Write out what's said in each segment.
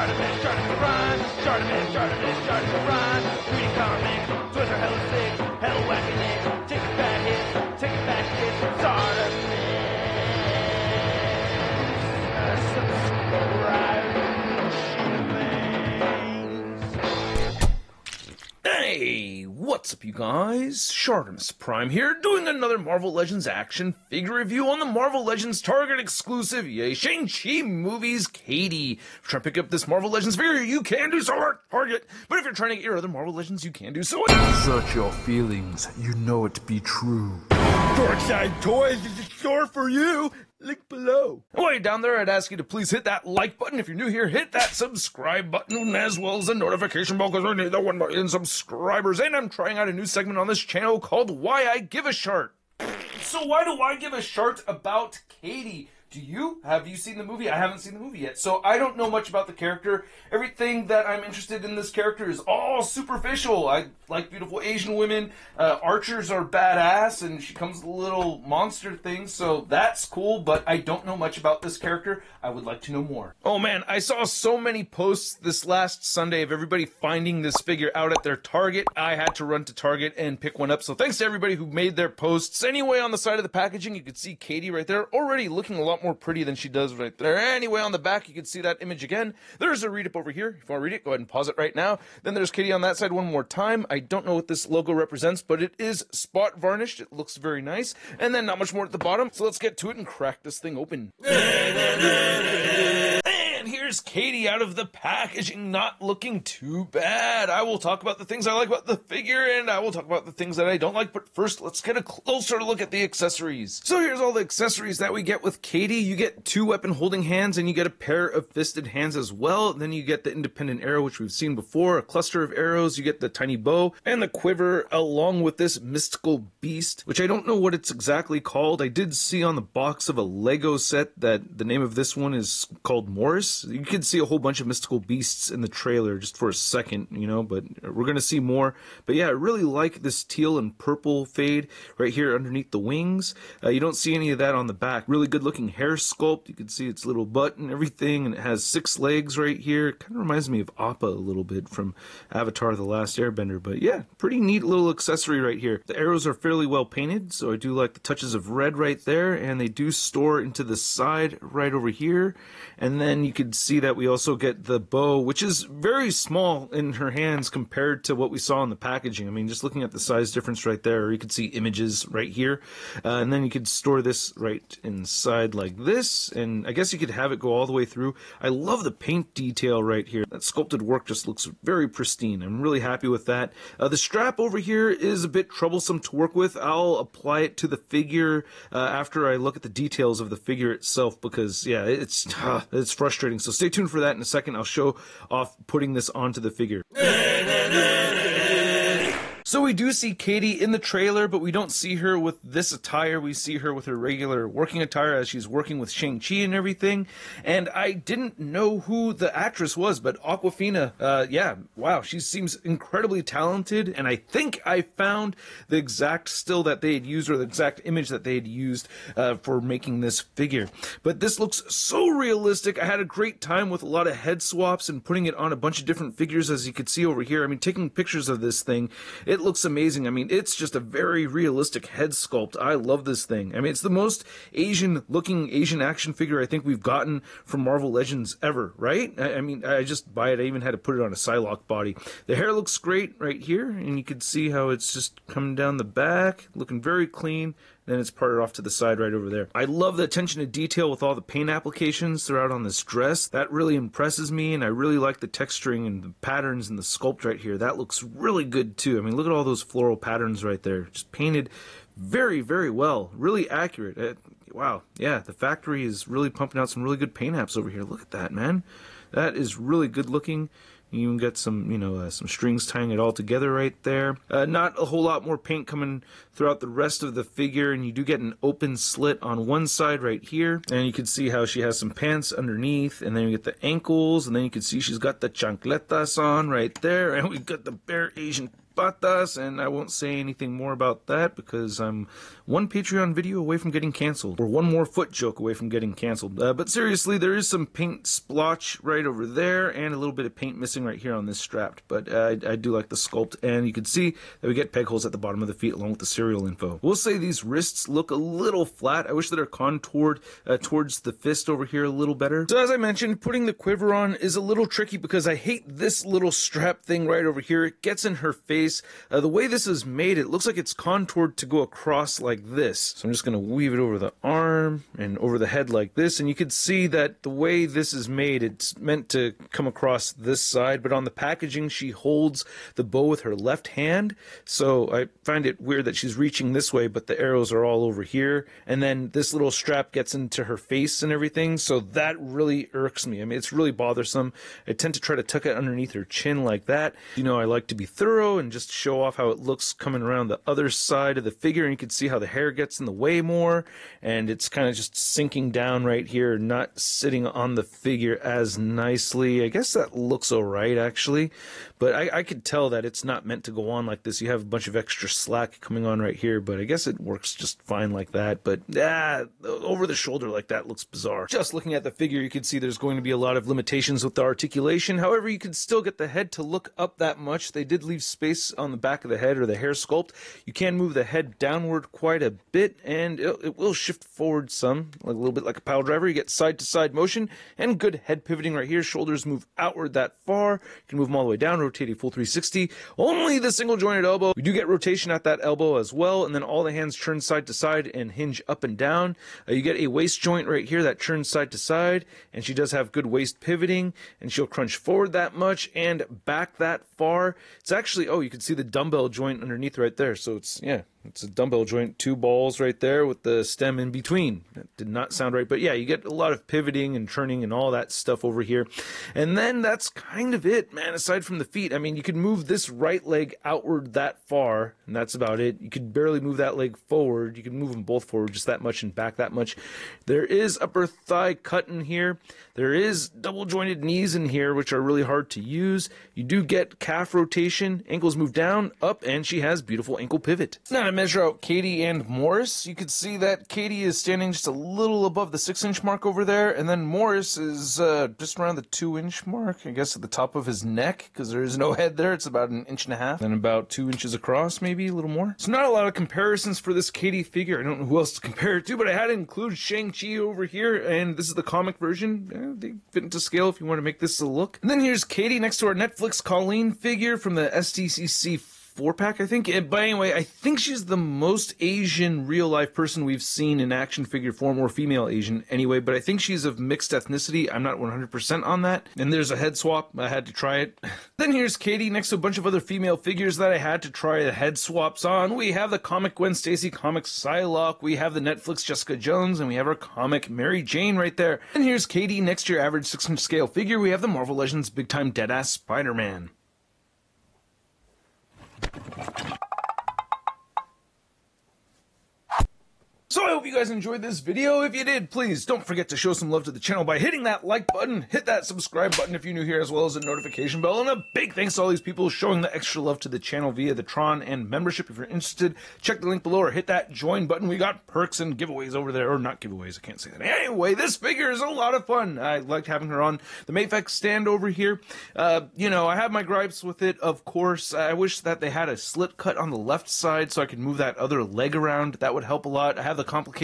ShartimusPrime. Reading comics, toys are hella sick, hella whacking it. Taking bad hits, taking back hits. Subscribe. Hey, what's up you guys? ShartimusPrime here, doing another Marvel Legends action figure review on the Marvel Legends Target exclusive, yay, Shang-Chi movies, Katy. If you're trying to pick up this Marvel Legends figure, you can do so at Target, but if you're trying to get your other Marvel Legends, you can do so at... Search your feelings, you know it to be true. Darkside Toys is a store for you. Link below. While you're down there, I'd ask you to please hit that like button. If you're new here, hit that subscribe button as well as the notification bell because we need the 1 million subscribers. And I'm trying out a new segment on this channel called Why I Give a Shart. So why do I give a shart about Katy? Do you? Have you seen the movie? I haven't seen the movie yet, so I don't know much about the character. Everything that I'm interested in this character is all superficial. I like beautiful Asian women. Archers are badass, and she comes with a little monster thing, so that's cool, but I don't know much about this character. I would like to know more. Oh man, I saw so many posts this last Sunday of everybody finding this figure out at their Target. I had to run to Target and pick one up, so thanks to everybody who made their posts. Anyway, on the side of the packaging, you could see Katy right there, already looking a lot more pretty than she does right there. Anyway, on the back, you can see that image again. There's a read-up over here. If you want to read it, go ahead and pause it right now. Then there's Katy on that side one more time. I don't know what this logo represents, but it is spot varnished. It looks very nice. And then not much more at the bottom, so let's get to it and crack this thing open. And here's Katy out of the packaging, not looking too bad. I will talk about the things I like about the figure, and I will talk about the things that I don't like, but first, let's get a closer look at the accessories. So here's all the accessories that we get with Katy. You get 2 weapon-holding hands, and you get a pair of fisted hands as well. Then you get the independent arrow, which we've seen before, a cluster of arrows. You get the tiny bow, and the quiver, along with this mystical beast, which I don't know what it's exactly called. I did see on the box of a Lego set that the name of this one is called Morris. You can see a whole bunch of mystical beasts in the trailer just for a second, you know, but we're going to see more. But yeah, I really like this teal and purple fade right here underneath the wings. You don't see any of that on the back. Really good looking hair sculpt. You can see its little butt and everything, and it has 6 legs right here. It kind of reminds me of Appa a little bit from Avatar: The Last Airbender, but yeah, pretty neat little accessory right here. The arrows are fairly well painted, so I do like the touches of red right there, and they do store into the side right over here. And then you can see that we also get the bow, which is very small in her hands compared to what we saw in the packaging. I mean, just looking at the size difference right there, you can see images right here. And then you could store this right inside like this, and I guess you could have it go all the way through. I love the paint detail right here. That sculpted work just looks very pristine. I'm really happy with that. The strap over here is a bit troublesome to work with. I'll apply it to the figure after I look at the details of the figure itself, because yeah, it's frustrating. So stay tuned for that in a second. I'll show off putting this onto the figure. So we do see Katy in the trailer, but we don't see her with this attire. We see her with her regular working attire as she's working with Shang-Chi and everything. And I didn't know who the actress was, but Awkwafina, yeah, wow, she seems incredibly talented. And I think I found the exact still that they had used, or the exact image that they had used for making this figure. But this looks so realistic. I had a great time with a lot of head swaps and putting it on a bunch of different figures, as you could see over here. I mean, taking pictures of this thing, it looks amazing. I mean, it's just a very realistic head sculpt. I love this thing. I mean, it's the most Asian looking Asian action figure I think we've gotten from Marvel Legends ever, right? I mean, I just buy it. I even had to put it on a Psylocke body. The hair looks great right here, and you can see how it's just coming down the back, looking very clean. Then it's parted off to the side right over there. I love the attention to detail with all the paint applications throughout on this dress. That really impresses me, and I really like the texturing and the patterns and the sculpt right here. That looks really good too. I mean, look at all those floral patterns right there. Just painted very, very well. Really accurate. Wow. Yeah, the factory is really pumping out some really good paint apps over here. Look at that, man. That is really good looking. You even got some, you know, some strings tying it all together right there. Not a whole lot more paint coming throughout the rest of the figure, and you do get an open slit on one side right here. And you can see how she has some pants underneath, and then you get the ankles, and then you can see she's got the chancletas on right there, and we've got the bare Asian patas, and I won't say anything more about that because I'm one Patreon video away from getting canceled, or one more foot joke away from getting canceled. But seriously, there is some paint splotch right over there, and a little bit of paint missing right here on this strap. But I do like the sculpt, and you can see that we get peg holes at the bottom of the feet along with the serial info. We'll say these wrists look a little flat. I wish that they're contoured towards the fist over here a little better. So as I mentioned, putting the quiver on is a little tricky because I hate this little strap thing right over here. It gets in her face. The way this is made, it looks like it's contoured to go across like this. So I'm just going to weave it over the arm and over the head like this, and you can see that the way this is made, it's meant to come across this side, but on the packaging she holds the bow with her left hand, so I find it weird that she's reaching this way but the arrows are all over here, and then this little strap gets into her face and everything, so that really irks me. I mean, it's really bothersome. I tend to try to tuck it underneath her chin like that. You know, I like to be thorough and just show off how it looks coming around the other side of the figure, and you can see how the hair gets in the way more, and it's kind of just sinking down right here, not sitting on the figure as nicely. I guess that looks alright actually, but I could tell that it's not meant to go on like this. You have a bunch of extra slack coming on right here, but I guess it works just fine like that. But over the shoulder like that looks bizarre. Just looking at the figure, you can see there's going to be a lot of limitations with the articulation. However, you can still get the head to look up that much. They did leave space on the back of the head or the hair sculpt. You can move the head downward quite a bit, and it will shift forward some, like a little bit like a pile driver. You get side-to-side motion and good head pivoting right here. Shoulders move outward that far. You can move them all the way down, rotate a full 360. Only the single jointed elbow. We do get rotation at that elbow as well, and then all the hands turn side to side and hinge up and down. You get a waist joint right here that turns side to side, and she does have good waist pivoting, and she'll crunch forward that much and back that far. It's actually, you can see the dumbbell joint underneath right there, so it's a dumbbell joint, two balls right there with the stem in between. That did not sound right, but yeah, you get a lot of pivoting and turning and all that stuff over here. And then that's kind of it, man, aside from the feet. I mean, you could move this right leg outward that far, and that's about it. You could barely move that leg forward. You can move them both forward just that much and back that much. There is upper thigh cut in here. There is double jointed knees in here, which are really hard to use. You do get calf rotation, ankles move down, up, and she has beautiful ankle pivot. Now to measure out Katy and Morris, you can see that Katy is standing just a little above the 6-inch mark over there, and then Morris is just around the 2-inch mark, I guess at the top of his neck, because there is no head there. It's about 1.5 inches, and about 2 inches across, maybe a little more. So not a lot of comparisons for this Katy figure. I don't know who else to compare it to, but I had to include Shang-Chi over here, and this is the comic version. They fit into scale if you want to make this a look. And then here's Katy next to our Netflix Colleen figure from the SDCC 4-pack, I think. But anyway, I think she's the most Asian real-life person we've seen in action figure form, or female Asian anyway, but I think she's of mixed ethnicity. I'm not 100% on that. And there's a head swap. I had to try it. Then here's Katy next to a bunch of other female figures that I had to try the head swaps on. We have the comic Gwen Stacy, comic Psylocke, we have the Netflix Jessica Jones, and we have our comic Mary Jane right there. And here's Katy next to your average 6-inch scale figure. We have the Marvel Legends Big Time Deadass Spider-Man. So I hope you guys enjoyed this video. If you did, please don't forget to show some love to the channel by hitting that like button, hit that subscribe button if you're new here, as well as a notification bell, and a big thanks to all these people showing the extra love to the channel via the Tron and membership. If you're interested, check the link below or hit that join button. We got perks and giveaways over there, or not giveaways, I can't say that. Anyway, this figure is a lot of fun. I liked having her on the Mayfex stand over here. You know, I have my gripes with it, of course. I wish that they had a slit cut on the left side so I could move that other leg around. That would help a lot. I have the complication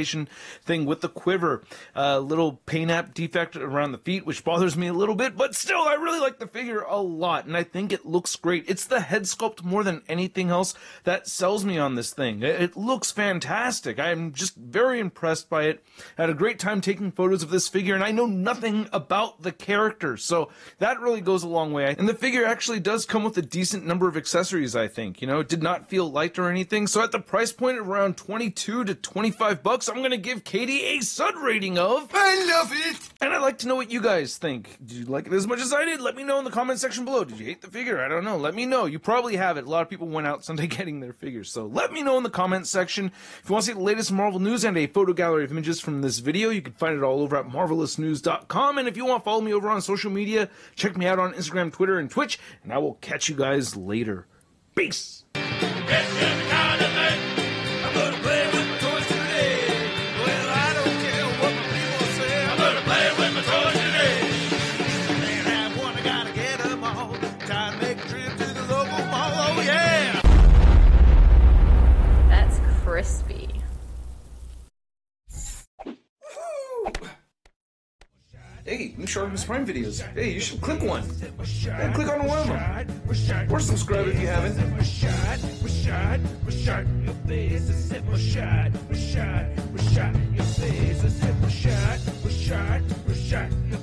thing with the quiver, little paint app defect around the feet, which bothers me a little bit, but still, I really like the figure a lot, and I think it looks great. It's the head sculpt more than anything else that sells me on this thing. It looks fantastic. I'm just very impressed by it. I had a great time taking photos of this figure, and I know nothing about the character, so that really goes a long way. And the figure actually does come with a decent number of accessories, I think. You know, it did not feel light or anything, so at the price point of around 22 to 25 bucks, I'm going to give Katy a Sud rating of I love it! And I'd like to know what you guys think. Did you like it as much as I did? Let me know in the comment section below. Did you hate the figure? I don't know. Let me know. You probably have it. A lot of people went out Sunday getting their figures, so let me know in the comment section. If you want to see the latest Marvel news and a photo gallery of images from this video, you can find it all over at marvelousnews.com. And if you want to follow me over on social media, check me out on Instagram, Twitter, and Twitch, and I will catch you guys later. Peace! It's just the kind of thing I'm gonna play with my toys today. Well, I don't care what my people say. I'm gonna play with my toys today. Can't have one, I gotta get them all. Time to make a trip to the local mall. Oh yeah! That's crispy. Hey, new ShartimusPrime videos. Hey, you should click one. Yeah, click on one of them. Or subscribe if you haven't. Your face is it was shot. Your face is it was shot. Your